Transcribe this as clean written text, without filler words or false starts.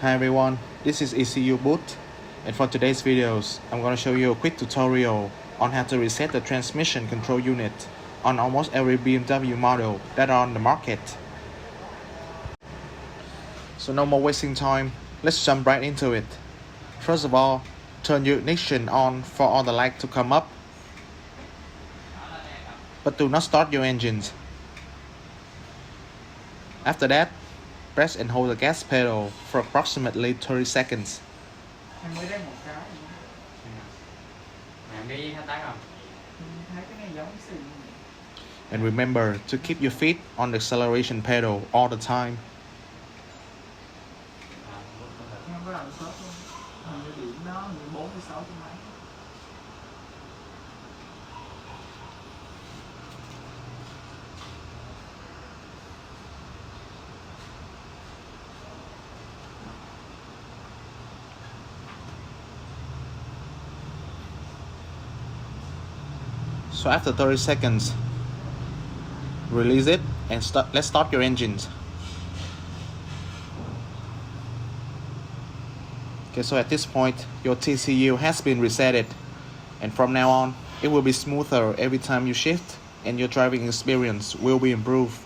Hi everyone, this is ECU Boot, and for today's videos, I'm going to show you a quick tutorial on how to reset the transmission control unit on almost every BMW model that are on the market. So no more wasting time, let's jump right into it. First of all, turn your ignition on for all the lights to come up, but do not start your engines. After that, press and hold the gas pedal for approximately 30 seconds. And remember to keep your feet on the acceleration pedal all the time. So after 30 seconds, release it and let's start your engines. Okay, so at this point, your TCU has been resetted, and from now on, it will be smoother every time you shift, and your driving experience will be improved.